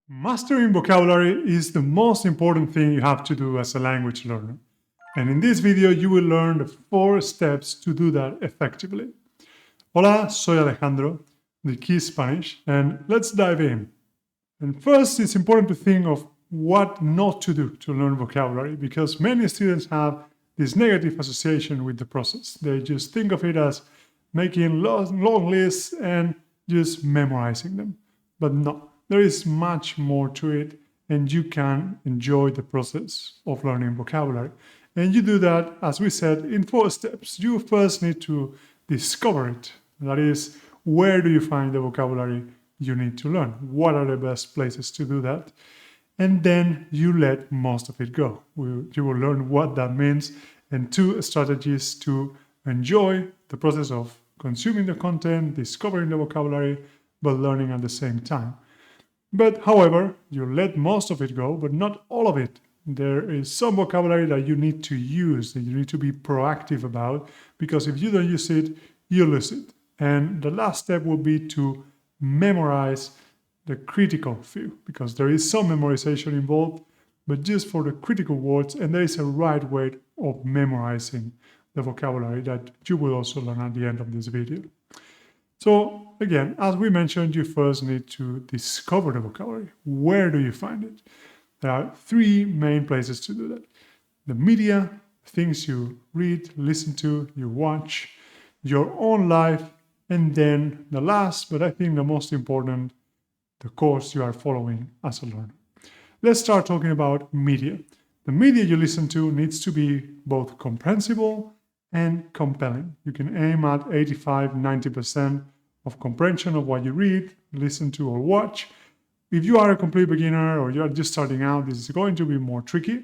Mastering vocabulary is the most important thing you have to do as a language learner. And in this video, you will learn the 4 steps to do that effectively. Hola, soy Alejandro, de KeySpanish, and let's dive in. And first, it's important to think of what not to do to learn vocabulary, because many students have this negative association with the process. They just think of it as making long lists and just memorizing them. But no, there is much more to it, and you can enjoy the process of learning vocabulary. And you do that, as we said, in 4 steps. You first need to discover it. That is, where do you find the vocabulary you need to learn? What are the best places to do that? And then you let most of it go. You will learn what that means and 2 strategies to enjoy the process of consuming the content, discovering the vocabulary, but learning at the same time. But however, you let most of it go, but not all of it. There is some vocabulary that you need to use, that you need to be proactive about, because if you don't use it, you lose it. And the last step will be to memorize the critical few, because there is some memorization involved, but just for the critical words, and there is a right way of memorizing the vocabulary that you will also learn at the end of this video. So again, as we mentioned, you first need to discover the vocabulary. Where do you find it? There are 3 main places to do that. The media, things you read, listen to, you watch, your own life, and then the last, but I think the most important, the course you are following as a learner. Let's start talking about media. The media you listen to needs to be both comprehensible and compelling. You can aim at 85-90% of comprehension of what you read, listen to, or watch. If you are a complete beginner or you are just starting out, this is going to be more tricky,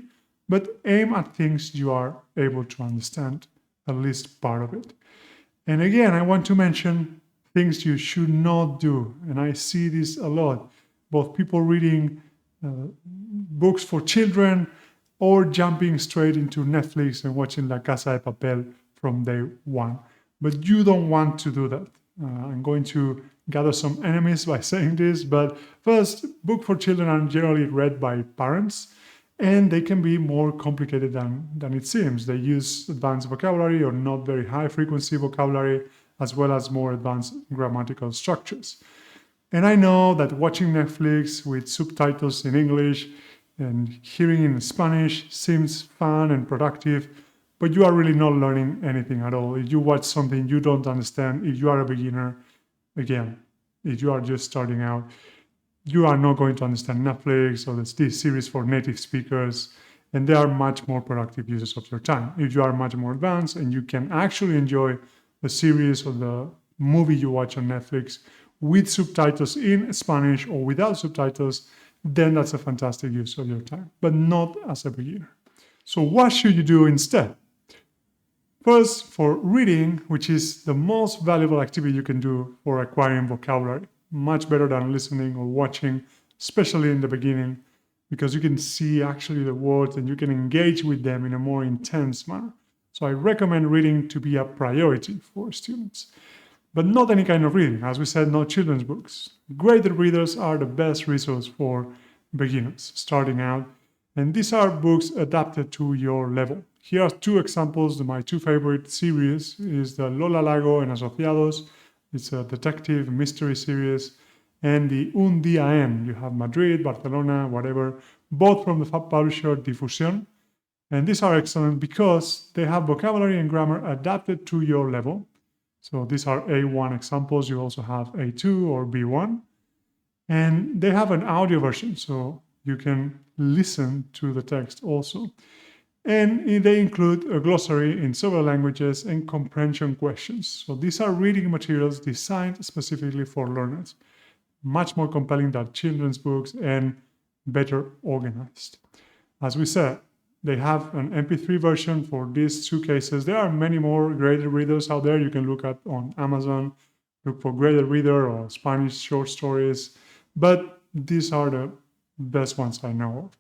but aim at things you are able to understand, at least part of it. And again, I want to mention things you should not do, and I see this a lot, both people reading books for children or jumping straight into Netflix and watching La Casa de Papel from day one. But you don't want to do that. I'm going to gather some enemies by saying this, but first, books for children are generally read by parents, and they can be more complicated than it seems. They use advanced vocabulary or not very high frequency vocabulary, as well as more advanced grammatical structures. And I know that watching Netflix with subtitles in English and hearing in Spanish seems fun and productive, but you are really not learning anything at all. If you watch something you don't understand, if you are a beginner, again, if you are just starting out, you are not going to understand Netflix or this series for native speakers, and they are much more productive uses of your time. If you are much more advanced and you can actually enjoy the series or the movie you watch on Netflix with subtitles in Spanish or without subtitles, then that's a fantastic use of your time, but not as a beginner. So what should you do instead? First, for reading, which is the most valuable activity you can do for acquiring vocabulary, much better than listening or watching, especially in the beginning, because you can see actually the words and you can engage with them in a more intense manner. So I recommend reading to be a priority for students. But not any kind of reading. As we said, no children's books. Graded readers are the best resource for beginners starting out. And these are books adapted to your level. Here are 2 examples. My 2 favorite series is the Lola Lago and Asociados. It's a detective mystery series. And the Un Día En. You have Madrid, Barcelona, whatever, both from the publisher Difusión. And these are excellent because they have vocabulary and grammar adapted to your level. So these are A1 examples. You also have A2 or B1. And they have an audio version, so you can listen to the text also. And they include a glossary in several languages and comprehension questions. So these are reading materials designed specifically for learners. Much more compelling than children's books and better organized. As we said, they have an MP3 version for these 2 cases. There are many more graded readers out there. You can look at on Amazon, look for graded reader or Spanish short stories, but these are the best ones I know of.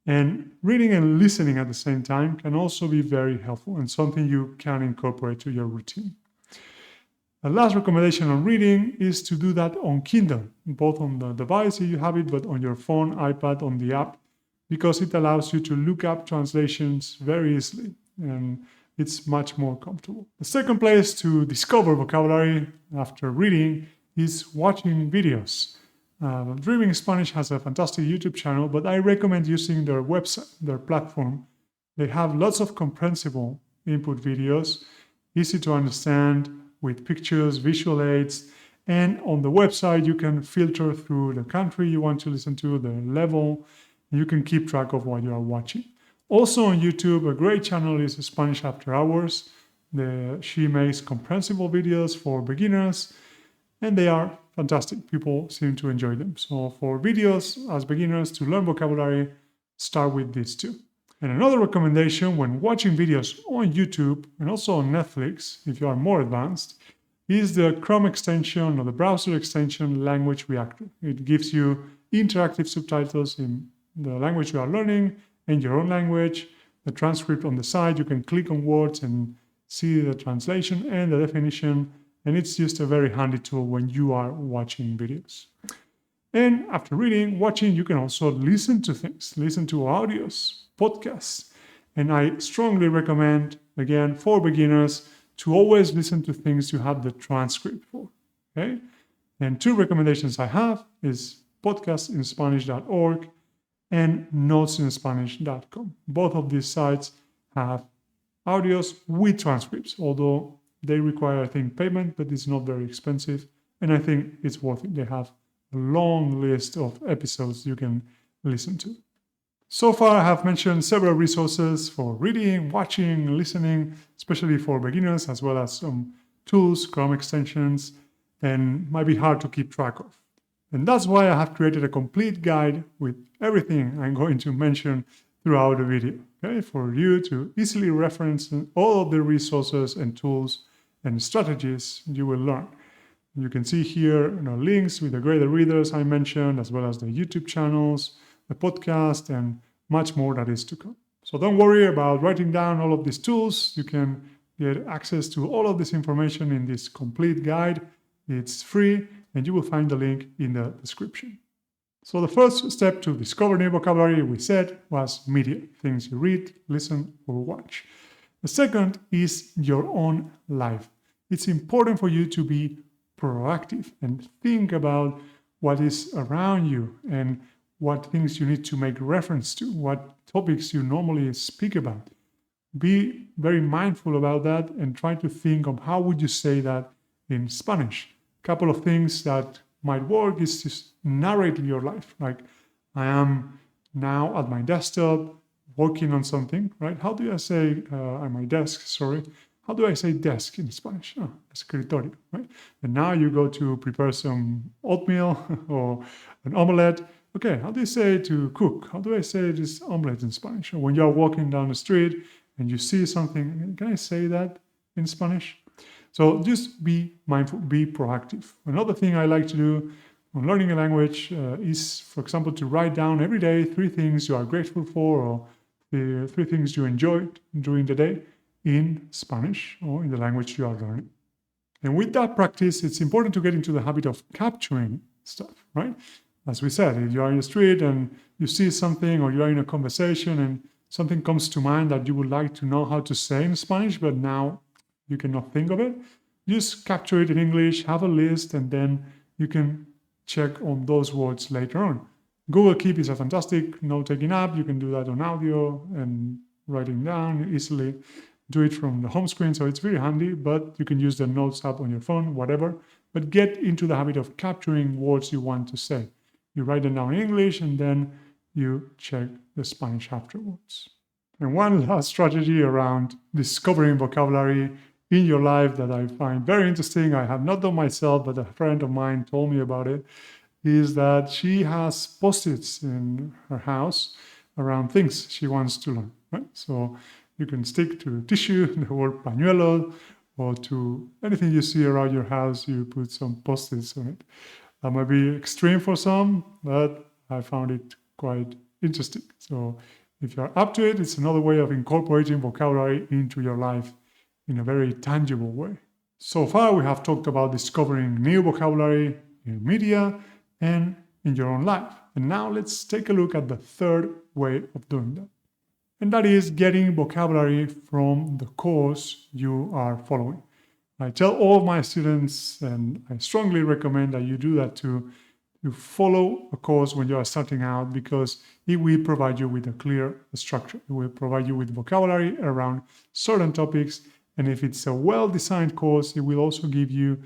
And reading and listening at the same time can also be very helpful and something you can incorporate to your routine. The last recommendation on reading is to do that on Kindle, both on the device if you have it, but on your phone, iPad, on the app, because it allows you to look up translations very easily and it's much more comfortable. The second place to discover vocabulary after reading is watching videos. Dreaming Spanish has a fantastic YouTube channel, but I recommend using their website, their platform. They have lots of comprehensible input videos, easy to understand, with pictures, visual aids, and on the website you can filter through the country you want to listen to, the level, and you can keep track of what you are watching. Also on YouTube, a great channel is Spanish After Hours. She makes comprehensible videos for beginners, and they are fantastic. People seem to enjoy them. So for videos as beginners to learn vocabulary, start with these two. And another recommendation when watching videos on YouTube and also on Netflix, if you are more advanced, is the Chrome extension or the browser extension Language Reactor. It gives you interactive subtitles in the language you are learning and your own language. The transcript on the side, you can click on words and see the translation and the definition. And it's just a very handy tool when you are watching videos. And after reading, watching, you can also listen to things, listen to audios, podcasts. And I strongly recommend, again, for beginners, to always listen to things you have the transcript for. Okay? And two recommendations I have is podcastinspanish.org and notesinspanish.com. Both of these sites have audios with transcripts, although they require, I think, payment, but it's not very expensive. And I think it's worth it. They have a long list of episodes you can listen to. So far, I have mentioned several resources for reading, watching, listening, especially for beginners, as well as some tools, Chrome extensions, and might be hard to keep track of. And that's why I have created a complete guide with everything I'm going to mention throughout the video, okay? For you to easily reference all of the resources and tools and strategies you will learn. You can see here links with the graded readers I mentioned, as well as the YouTube channels, the podcast, and much more that is to come. So don't worry about writing down all of these tools. You can get access to all of this information in this complete guide. It's free, and you will find the link in the description. So the first step to discover new vocabulary, we said, was media, things you read, listen, or watch. The second is your own life. It's important for you to be proactive and think about what is around you and what things you need to make reference to, what topics you normally speak about. Be very mindful about that and try to think of how would you say that in Spanish. A couple of things that might work is just narrating your life. Like, I am now at my desktop working on something, right? How do I say at my desk, sorry. How do I say desk in Spanish? Oh, escritorio, right? And now you go to prepare some oatmeal or an omelette. Okay, how do you say to cook? How do I say this omelette in Spanish? Or when you're walking down the street and you see something, can I say that in Spanish? So just be mindful, be proactive. Another thing I like to do when learning a language is, for example, to write down every day 3 things you are grateful for or the 3 things you enjoyed during the day in Spanish or in the language you are learning. And with that practice, it's important to get into the habit of capturing stuff, right? As we said, if you are in the street and you see something or you are in a conversation and something comes to mind that you would like to know how to say in Spanish, but now you cannot think of it, just capture it in English, have a list, and then you can check on those words later on. Google Keep is a fantastic note-taking app. You can do that on audio and writing down easily. Do it from the home screen, so it's very handy, but you can use the Notes app on your phone, whatever. But get into the habit of capturing words you want to say. You write them down in English, and then you check the Spanish afterwards. And one last strategy around discovering vocabulary in your life that I find very interesting, I have not done myself, but a friend of mine told me about it, is that she has post-its in her house around things she wants to learn, right? So you can stick to tissue, the word pañuelo, or to anything you see around your house, you put some post-its on it. That might be extreme for some, but I found it quite interesting. So if you're up to it, it's another way of incorporating vocabulary into your life in a very tangible way. So far, we have talked about discovering new vocabulary in media and in your own life. And now let's take a look at the third way of doing that. And that is getting vocabulary from the course you are following. I tell all of my students, and I strongly recommend that you do that too, you follow a course when you are starting out because it will provide you with a clear structure. It will provide you with vocabulary around certain topics. And if it's a well-designed course, it will also give you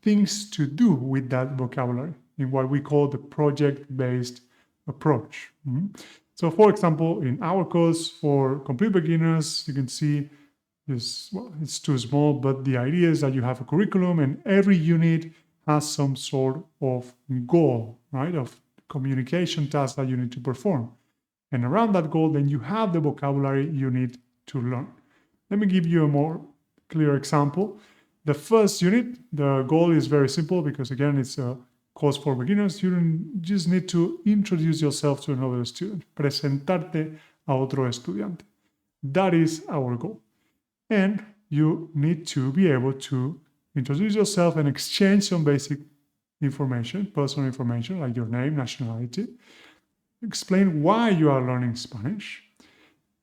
things to do with that vocabulary in what we call the project-based approach. So for example, in our course for complete beginners, you can see this, well, it's too small, but the idea is that you have a curriculum and every unit has some sort of goal, right, of communication task that you need to perform. And around that goal, then you have the vocabulary you need to learn. Let me give you a more clear example. The first unit, the goal is very simple because, again, it's a course for beginners. You just need to introduce yourself to another student, presentarte a otro estudiante. That is our goal. And you need to be able to introduce yourself and exchange some basic information, personal information, like your name, nationality. Explain why you are learning Spanish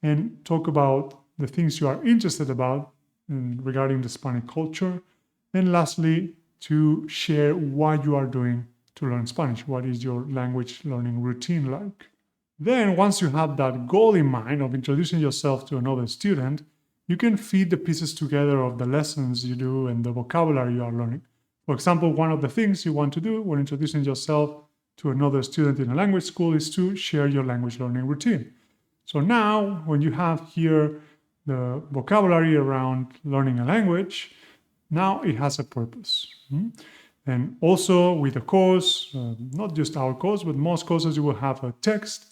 and talk about the things you are interested about regarding the Spanish culture. And lastly, to share what you are doing to learn Spanish. What is your language learning routine like? Then, once you have that goal in mind of introducing yourself to another student, you can feed the pieces together of the lessons you do and the vocabulary you are learning. For example, one of the things you want to do when introducing yourself to another student in a language school is to share your language learning routine. So now, when you have here the vocabulary around learning a language, now it has a purpose. And also with a course, not just our course, but most courses, you will have a text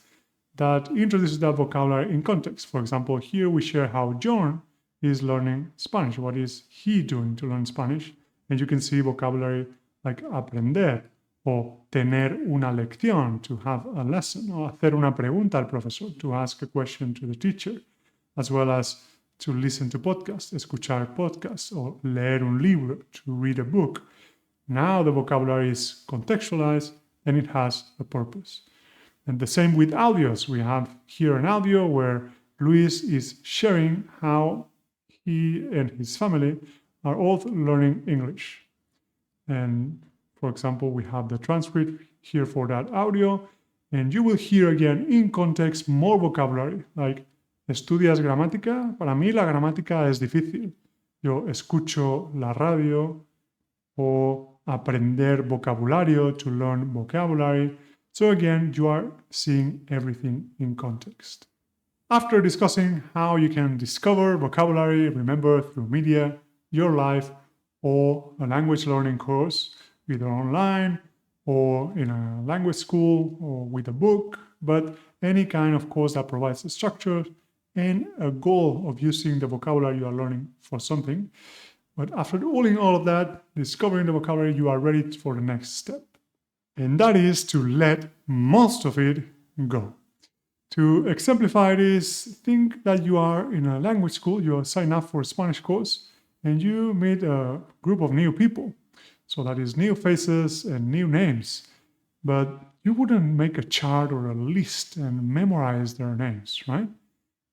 that introduces that vocabulary in context. For example, here we share how John is learning Spanish. What is he doing to learn Spanish? And you can see vocabulary like aprender, o tener una lección, to have a lesson, or hacer una pregunta al profesor, to ask a question to the teacher, as well as to listen to podcasts, escuchar podcasts, or leer un libro, to read a book. Now the vocabulary is contextualized and it has a purpose. And the same with audios. We have here an audio where Luis is sharing how he and his family are all learning English. And for example, we have the transcript here for that audio, and you will hear again in context more vocabulary, like ¿estudias gramática? Para mí la gramática es difícil. Yo escucho la radio, o aprender vocabulario, to learn vocabulary. So again, you are seeing everything in context. After discussing how you can discover vocabulary, remember through media, your life, or a language learning course, either online or in a language school or with a book, but any kind of course that provides a structure and a goal of using the vocabulary you are learning for something. But after doing all of that, discovering the vocabulary, you are ready for the next step. And that is to let most of it go. To exemplify this, think that you are in a language school, you are signed up for a Spanish course, and you meet a group of new people. So that is new faces and new names. But you wouldn't make a chart or a list and memorize their names, right?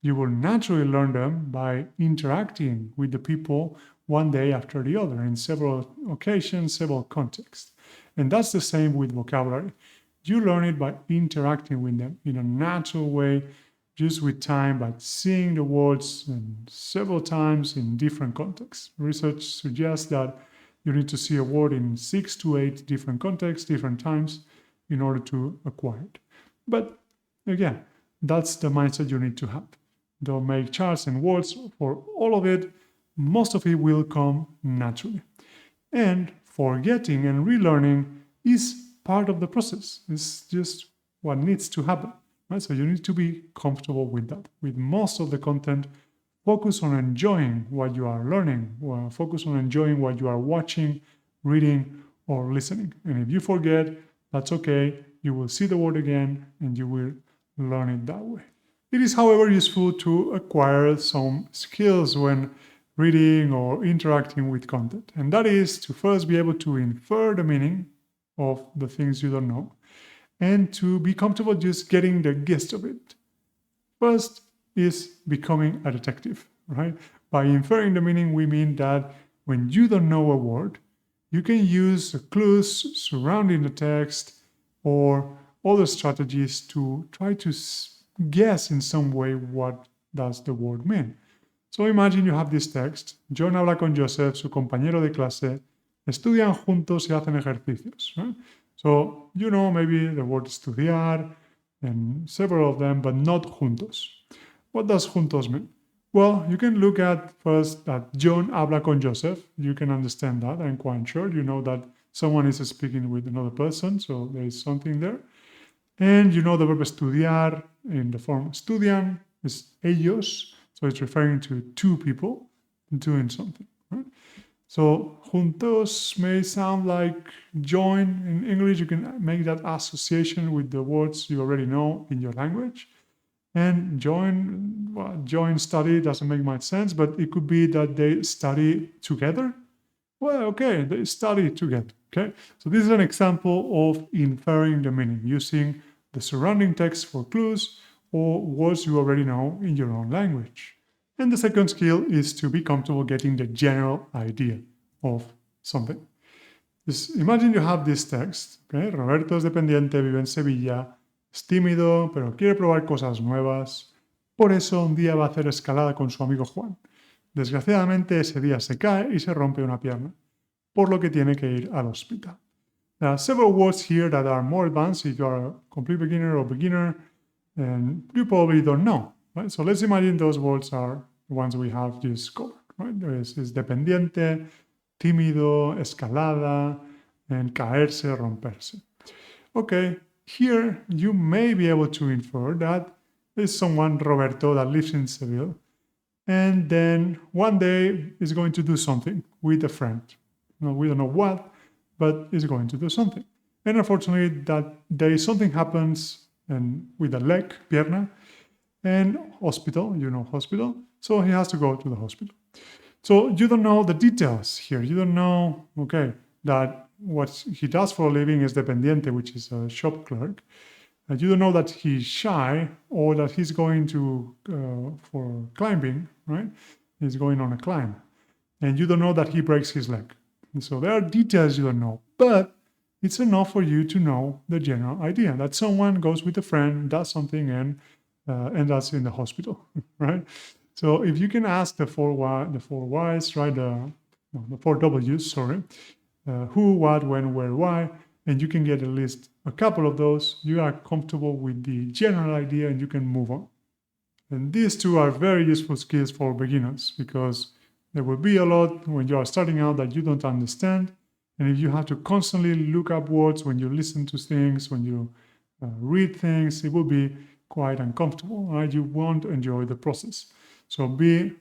You will naturally learn them by interacting with the people one day after the other in several occasions, several contexts. And that's the same with vocabulary. You learn it by interacting with them in a natural way, just with time, by seeing the words several times in different contexts. Research suggests that you need to see a word in 6 to 8 different contexts, different times, in order to acquire it. But again, that's the mindset you need to have. Don't make charts and words for all of it. Most of it will come naturally. And forgetting and relearning is part of the process. It's just what needs to happen, right? So you need to be comfortable with that. With most of the content, focus on enjoying what you are learning, or focus on enjoying what you are watching, reading, or listening. And if you forget, that's okay. You will see the word again and you will learn it that way. It is, however, useful to acquire some skills when reading or interacting with content. And that is to first be able to infer the meaning of the things you don't know and to be comfortable just getting the gist of it. First is becoming a detective, right? By inferring the meaning, we mean that when you don't know a word, you can use the clues surrounding the text or other strategies to try to guess in some way what does the word mean. So imagine you have this text. John habla con Joseph, su compañero de clase. Estudian juntos y hacen ejercicios. Right? So you know maybe the word estudiar and several of them, but not juntos. What does juntos mean? Well, you can look at first that John habla con Joseph. You can understand that, I'm quite sure. You know that someone is speaking with another person, so there is something there. And you know the verb estudiar in the form estudian is ellos, so it's referring to two people doing something. Right? So juntos may sound like join in English. You can make that association with the words you already know in your language. And join study doesn't make much sense, but it could be that they study together. Well, okay, they study together. Okay, so this is an example of inferring the meaning using the surrounding text for clues or words you already know in your own language. And the second skill is to be comfortable getting the general idea of something. Just imagine you have this text. Okay, Roberto es dependiente, vive en Sevilla, es tímido, pero quiere probar cosas nuevas. Por eso un día va a hacer escalada con su amigo Juan. Desgraciadamente ese día se cae y se rompe una pierna, por lo que tiene que ir al hospital. There are several words here that are more advanced if you are a complete beginner or beginner, and you probably don't know. Right? So let's imagine those words are the ones we have just covered. Right? Es dependiente, tímido, escalada, and caerse, romperse. Okay, here you may be able to infer that there's someone, Roberto, that lives in Seville, and then one day is going to do something with a friend. No, we don't know what, but is going to do something. And unfortunately, that day something happens and with a leg, pierna, and hospital, hospital. So he has to go to the hospital. So you don't know the details here. You don't know, okay, that what he does for a living is dependiente, which is a shop clerk. You don't know that he's shy or that he's going to for climbing, right? He's going on a climb. And you don't know that he breaks his leg. And so there are details you don't know, but it's enough for you to know the general idea that someone goes with a friend, does something, and ends up in the hospital, right? So if you can ask the four whys, right? The four W's, sorry. Who, what, when, where, why, and you can get at least a couple of those. You are comfortable with the general idea and you can move on. And these two are very useful skills for beginners because there will be a lot when you are starting out that you don't understand. And if you have to constantly look up words when you listen to things, when you read things, it will be quite uncomfortable, right? You won't enjoy the process. So be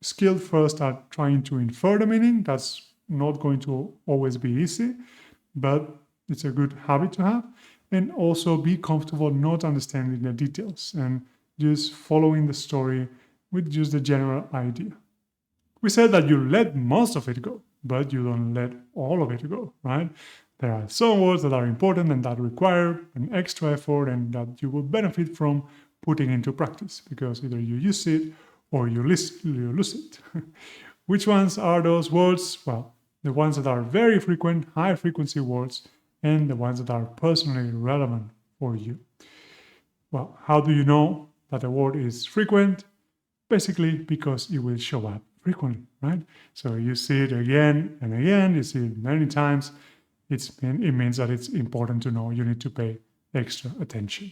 skilled first at trying to infer the meaning. That's not going to always be easy, but it's a good habit to have. And also be comfortable not understanding the details and just following the story with just the general idea. We said that you let most of it go, but you don't let all of it go, right? There are some words that are important and that require an extra effort and that you will benefit from putting into practice because either you use it or you lose it. Which ones are those words? Well, the ones that are very frequent, high frequency words, and the ones that are personally relevant for you. Well, how do you know that a word is frequent? Basically, because it will show up frequently, right? So you see it again and again, you see it many times. It means that it's important to know you need to pay extra attention.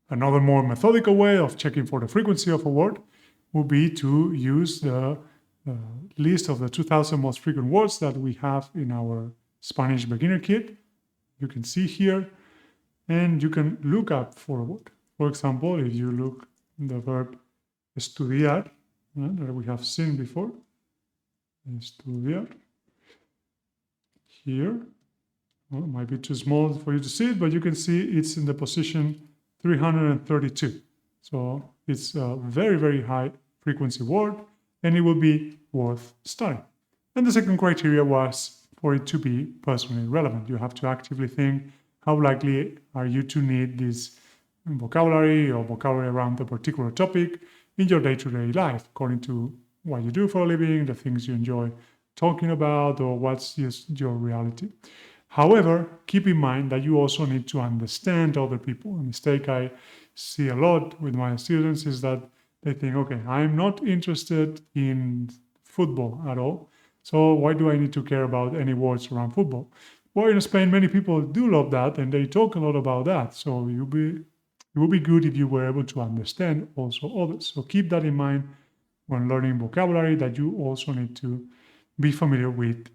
Another more methodical way of checking for the frequency of a word would be to use the list of the 2,000 most frequent words that we have in our Spanish beginner kit. You can see here, and you can look up for a word. For example, if you look the verb estudiar, that we have seen before, estudiar, here, well, it might be too small for you to see it, but you can see it's in the position 332. So it's a very, very high frequency word. and it will be worth studying. And the second criteria was for it to be personally relevant. You have to actively think, how likely are you to need this vocabulary or vocabulary around a particular topic in your day-to-day life, according to what you do for a living, the things you enjoy talking about, or what's just your reality. However, keep in mind that you also need to understand other people. A mistake I see a lot with my students is that they think, okay, I'm not interested in football at all, so why do I need to care about any words around football? Well, in Spain, many people do love that, and they talk a lot about that. So it would be good if you were able to understand also others. So keep that in mind when learning vocabulary, that you also need to be familiar with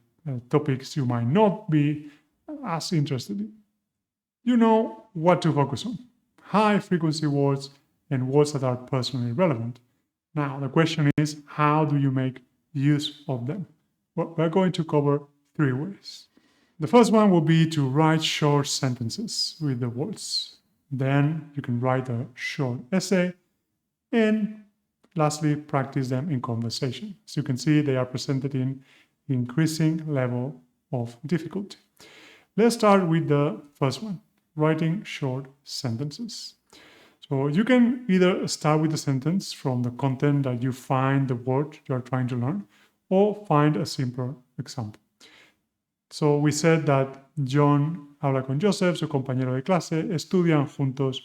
topics you might not be as interested in. You know what to focus on: high frequency words and words that are personally relevant. Now, the question is, how do you make use of them? Well, we're going to cover 3 ways. The first one will be to write short sentences with the words. Then you can write a short essay. And lastly, practice them in conversation. As you can see, they are presented in increasing level of difficulty. Let's start with the first one, writing short sentences. So you can either start with the sentence from the content that you find the word you are trying to learn, or find a simpler example. So we said that John habla con Joseph, su compañero de clase, estudian juntos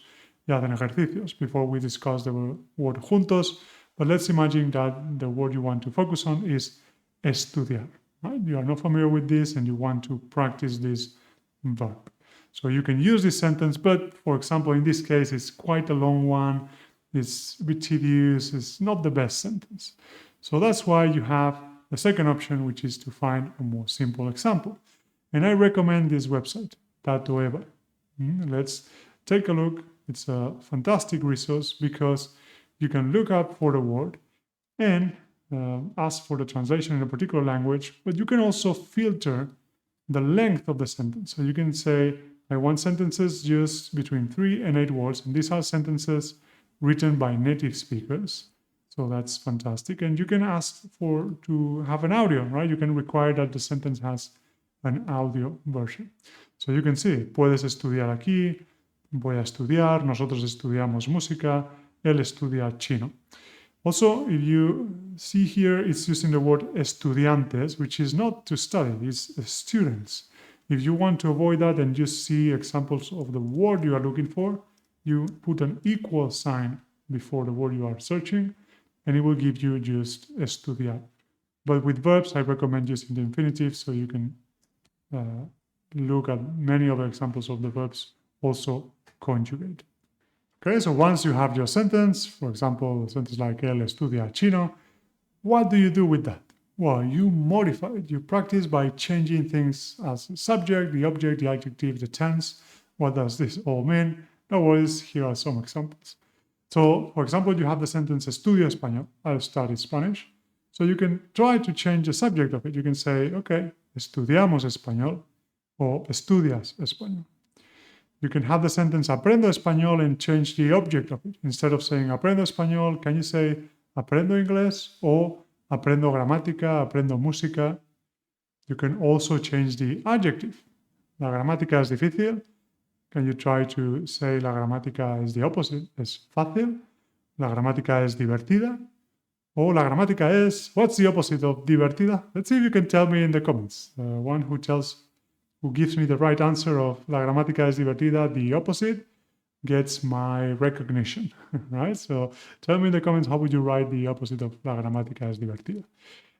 y hacen ejercicios. Before we discussed the word juntos, but let's imagine that the word you want to focus on is estudiar. Right? You are not familiar with this and you want to practice this verb. So you can use this sentence, but for example, in this case, it's quite a long one. It's a bit tedious. It's not the best sentence. So that's why you have the second option, which is to find a more simple example. And I recommend this website, Tatoeva. Let's take a look. It's a fantastic resource because you can look up for the word and ask for the translation in a particular language, but you can also filter the length of the sentence. So you can say, I want sentences just between 3 and 8 words, and these are sentences written by native speakers. So that's fantastic. And you can ask to have an audio, right? You can require that the sentence has an audio version. So you can see, puedes estudiar aquí, voy a estudiar, nosotros estudiamos música, él estudia chino. Also, if you see here, it's using the word estudiantes, which is not to study, it's students. If you want to avoid that and just see examples of the word you are looking for, you put an equal sign before the word you are searching, and it will give you just estudiar. But with verbs, I recommend using the infinitive so you can look at many other examples of the verbs also conjugate. Okay, so once you have your sentence, for example, a sentence like él estudia chino, what do you do with that? Well, you modify it. You practice by changing things as subject, the object, the adjective, the tense. What does this all mean? No worries, here are some examples. So, for example, you have the sentence estudio español, I study Spanish. So you can try to change the subject of it. You can say, okay, estudiamos español, or estudias español. You can have the sentence aprendo español and change the object of it. Instead of saying aprendo español, can you say aprendo inglés or aprendo gramática, aprendo música? You can also change the adjective. La gramática es difícil. Can you try to say la gramática es the opposite? Es fácil. La gramática es divertida. Or la gramática es, what's the opposite of divertida? Let's see if you can tell me in the comments. One who gives me the right answer of la gramática es divertida, the opposite, gets my recognition, right? So tell me in the comments, how would you write the opposite of la gramática es divertida?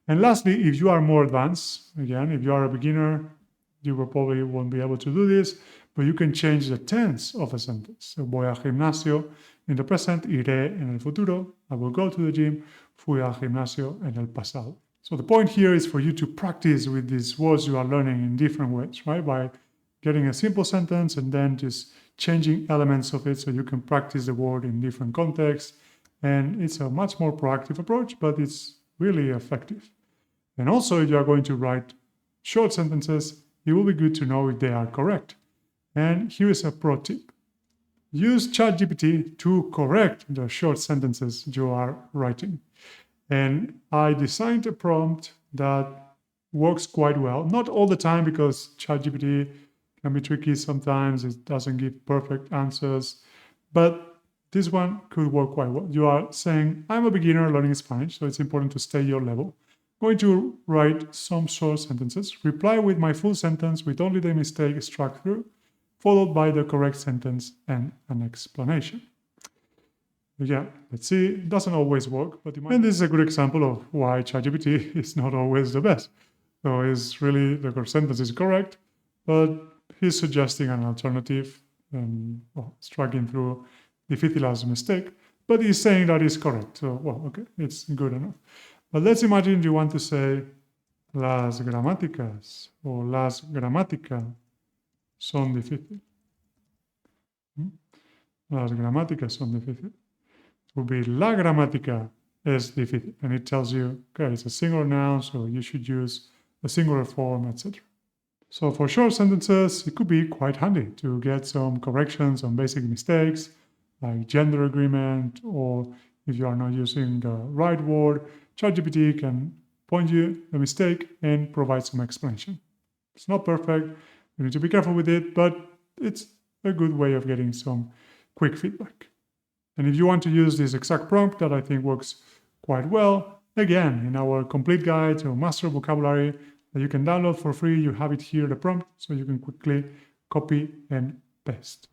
And lastly, if you are more advanced, again, if you are a beginner, you probably won't be able to do this, but you can change the tense of a sentence. So voy al gimnasio in the present, iré en el futuro, I will go to the gym, fui al gimnasio en el pasado. So the point here is for you to practice with these words you are learning in different ways, right? By getting a simple sentence and then just changing elements of it so you can practice the word in different contexts. And it's a much more proactive approach, but it's really effective. And also, if you are going to write short sentences, it will be good to know if they are correct. And here is a pro tip. Use ChatGPT to correct the short sentences you are writing. And I designed a prompt that works quite well. Not all the time, because ChatGPT can be tricky sometimes. It doesn't give perfect answers. But this one could work quite well. You are saying, I'm a beginner learning Spanish, so it's important to stay your level. I'm going to write some short sentences. Reply with my full sentence with only the mistake struck through, followed by the correct sentence and an explanation. Yeah, let's see. It doesn't always work, but and this is a good example of why ChatGPT is not always the best. So it's really the sentence is correct, but he's suggesting an alternative and striking through difícil as a mistake, but he's saying that is correct. So, well, okay, it's good enough. But let's imagine you want to say las gramáticas or las gramáticas son difíciles. Las gramáticas son difíciles. It would be la gramática es difícil. And it tells you, okay, it's a singular noun, so you should use a singular form, etc. So for short sentences, it could be quite handy to get some corrections on basic mistakes, like gender agreement, or if you are not using the right word, ChatGPT can point you the mistake and provide some explanation. It's not perfect, you need to be careful with it, but it's a good way of getting some quick feedback. And if you want to use this exact prompt that I think works quite well, again, in our complete guide to master vocabulary that you can download for free, you have it here, the prompt, so you can quickly copy and paste.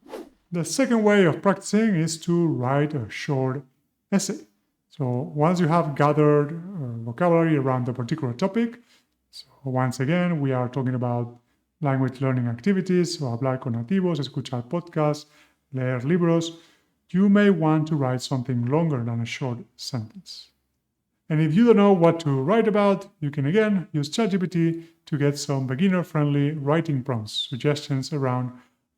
The second way of practicing is to write a short essay. So once you have gathered vocabulary around a particular topic, so once again, we are talking about language learning activities, so hablar con nativos, escuchar podcasts, leer libros, you may want to write something longer than a short sentence. And if you don't know what to write about, you can again use ChatGPT to get some beginner-friendly writing prompts, suggestions around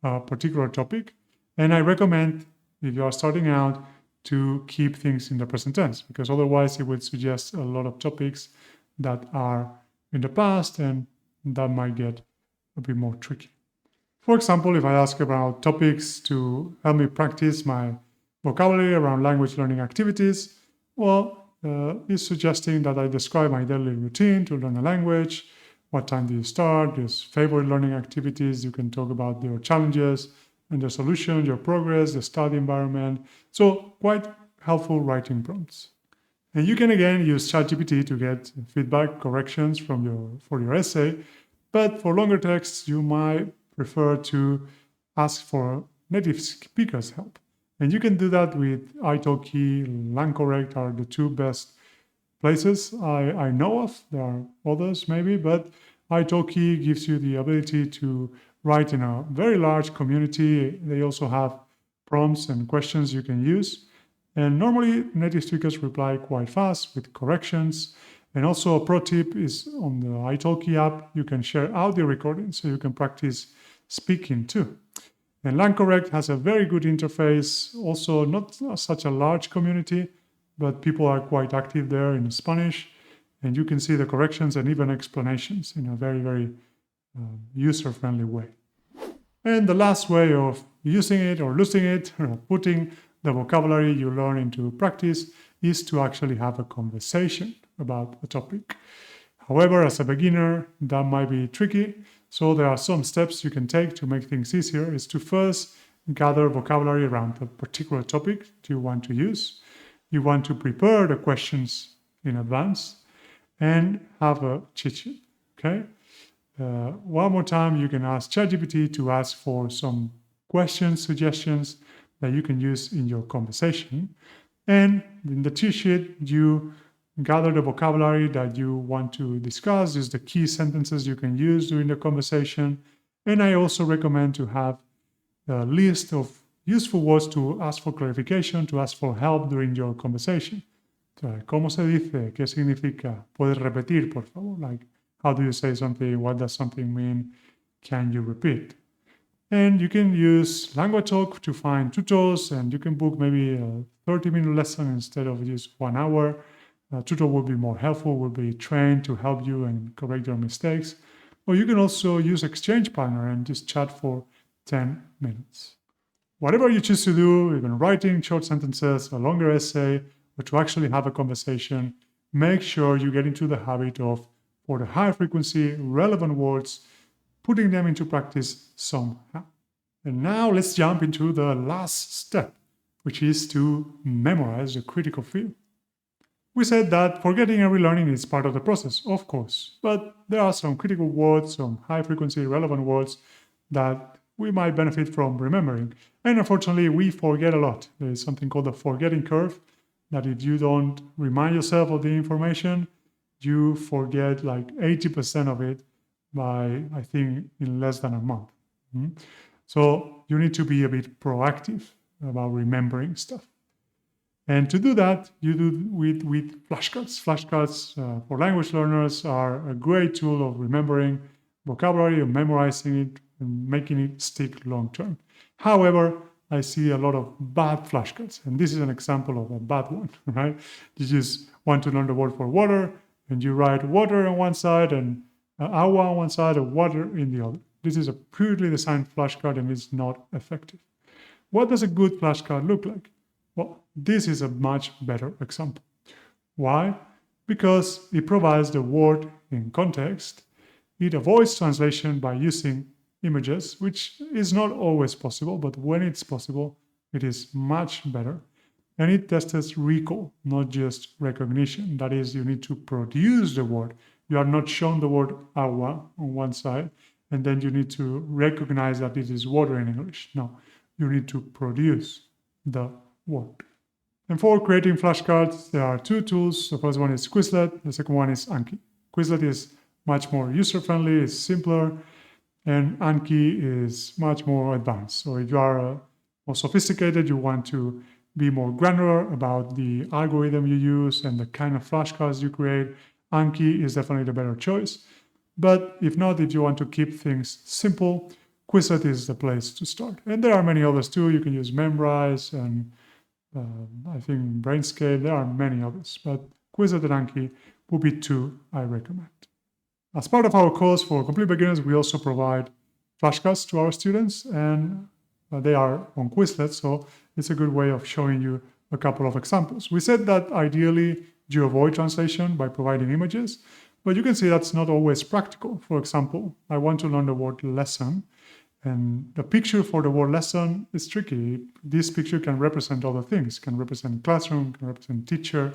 a particular topic. And I recommend, if you are starting out, to keep things in the present tense, because otherwise it would suggest a lot of topics that are in the past, and that might get a bit more tricky. For example, if I ask about topics to help me practice my vocabulary around language learning activities, well, it's suggesting that I describe my daily routine to learn a language. What time do you start? There's favorite learning activities. You can talk about your challenges and the solution, your progress, the study environment. So quite helpful writing prompts. And you can again use ChatGPT to get feedback, corrections for your essay. But for longer texts, you might prefer to ask for native speakers' help. And you can do that with italki, LangCorrect are the two best places I know of. There are others maybe, but italki gives you the ability to write in a very large community. They also have prompts and questions you can use. And normally native speakers reply quite fast with corrections. And also a pro tip is on the italki app, you can share audio recordings so you can practice speaking too. And LangCorrect has a very good interface, also not such a large community, but people are quite active there in Spanish. And you can see the corrections and even explanations in a very, very user-friendly way. And the last way of using it or losing it, or putting the vocabulary you learn into practice, is to actually have a conversation about a topic. However, as a beginner, that might be tricky. So there are some steps you can take to make things easier. Is to first gather vocabulary around a particular topic you want to use. You want to prepare the questions in advance and have a cheat sheet, okay? One more time, you can ask ChatGPT to ask for some questions, suggestions that you can use in your conversation. And in the cheat sheet, you gather the vocabulary that you want to discuss, is the key sentences you can use during the conversation. And I also recommend to have a list of useful words to ask for clarification, to ask for help during your conversation. ¿Cómo se dice? ¿Qué significa? ¿Puedes repetir, por favor? Like, how do you say something? What does something mean? Can you repeat? And you can use LanguageTalk to find tutors, and you can book maybe a 30-minute lesson instead of just 1 hour. A tutor will be more helpful, will be trained to help you and correct your mistakes. Or you can also use Exchange Partner and just chat for 10 minutes. Whatever you choose to do, even writing short sentences, a longer essay, or to actually have a conversation, make sure you get into the habit of, for the high frequency, relevant words, putting them into practice somehow. And now let's jump into the last step, which is to memorize the critical field. We said that forgetting and relearning is part of the process, of course, but there are some critical words, some high frequency relevant words that we might benefit from remembering. And unfortunately, we forget a lot. There is something called the forgetting curve, that if you don't remind yourself of the information, you forget like 80% of it by, I think, in less than a month. So you need to be a bit proactive about remembering stuff. And to do that, you do with flashcards. Flashcards for language learners are a great tool of remembering vocabulary, of memorizing it, and making it stick long term. However, I see a lot of bad flashcards, and this is an example of a bad one, right? You just want to learn the word for water, and you write water on one side and agua on one side and water in the other. This is a purely designed flashcard and it's not effective. What does a good flashcard look like? Well, this is a much better example. Why? Because it provides the word in context. It avoids translation by using images, which is not always possible, but when it's possible, it is much better. And it tests recall, not just recognition. That is, you need to produce the word. You are not shown the word agua on one side, and then you need to recognize that it is water in English. No, you need to produce the word. And for creating flashcards, there are two tools. The first one is Quizlet. The second one is Anki. Quizlet is much more user-friendly, it's simpler, and Anki is much more advanced. So if you are more sophisticated, you want to be more granular about the algorithm you use and the kind of flashcards you create, Anki is definitely the better choice. But if not, if you want to keep things simple, Quizlet is the place to start. And there are many others too. You can use Memrise and I think Brainscape. There are many others, but Quizlet and Anki would be two I recommend. As part of our course for complete beginners, we also provide flashcards to our students, and they are on Quizlet, so it's a good way of showing you a couple of examples. We said that ideally you avoid translation by providing images, but you can see that's not always practical. For example, I want to learn the word lesson, and the picture for the word lesson is tricky. This picture can represent other things, can represent classroom, can represent teacher.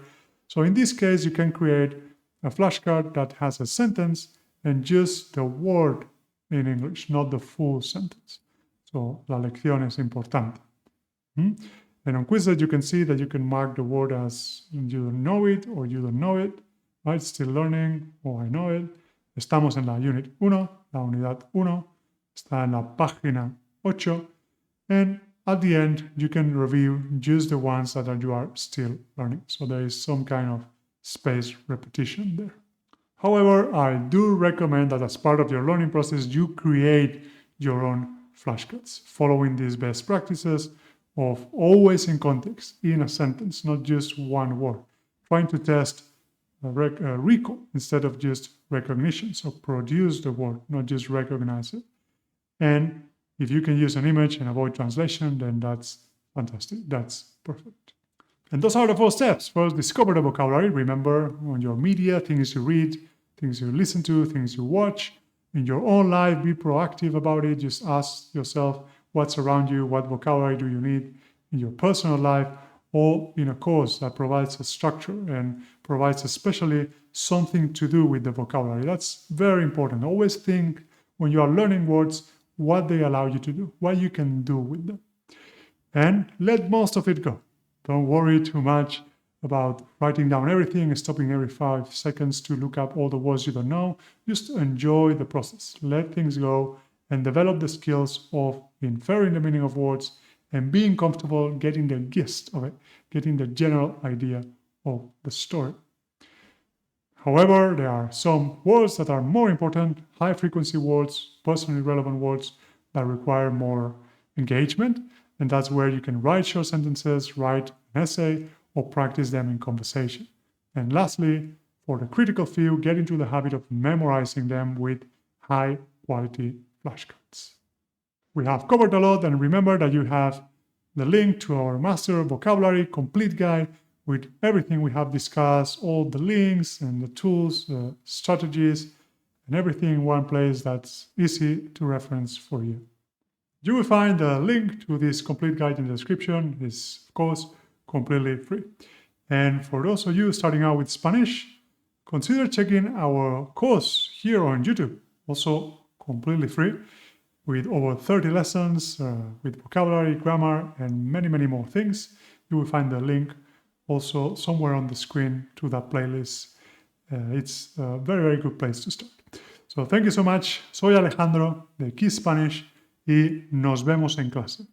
So in this case, you can create a flashcard that has a sentence and just the word in English, not the full sentence. So la lección es importante. And on Quizlet, you can see that you can mark the word as you don't know it or you don't know it, right? Still learning, or I know it. Estamos en la unit 1, la unidad 1. Está en la página 8. And at the end, you can review just the ones that you are still learning. So there is some kind of spaced repetition there. However, I do recommend that as part of your learning process, you create your own flashcards, following these best practices of always in context, in a sentence, not just one word, trying to test recall instead of just recognition. So produce the word, not just recognize it. And if you can use an image and avoid translation, then that's fantastic. That's perfect. And those are the 4 steps. First, discover the vocabulary. Remember on your media, things you read, things you listen to, things you watch. In your own life, be proactive about it. Just ask yourself what's around you, what vocabulary do you need in your personal life, or in a course that provides a structure and provides especially something to do with the vocabulary. That's very important. Always think when you are learning words, what they allow you to do, what you can do with them. And let most of it go. Don't worry too much about writing down everything and stopping every 5 seconds to look up all the words you don't know. Just enjoy the process. Let things go and develop the skills of inferring the meaning of words and being comfortable getting the gist of it, getting the general idea of the story. However, there are some words that are more important, high-frequency words, personally relevant words that require more engagement, and that's where you can write short sentences, write an essay, or practice them in conversation. And lastly, for the critical field, get into the habit of memorizing them with high-quality flashcards. We have covered a lot, and remember that you have the link to our Master Vocabulary Complete Guide with everything we have discussed, all the links and the tools, the strategies, and everything in one place that's easy to reference for you. You will find the link to this complete guide in the description. It's, of course, completely free. And for those of you starting out with Spanish, consider checking our course here on YouTube, also completely free, with over 30 lessons, with vocabulary, grammar, and many, many more things. You will find the link also somewhere on the screen to that playlist. It's a very, very good place to start. So thank you so much. Soy Alejandro de KeySpanish y nos vemos en clase.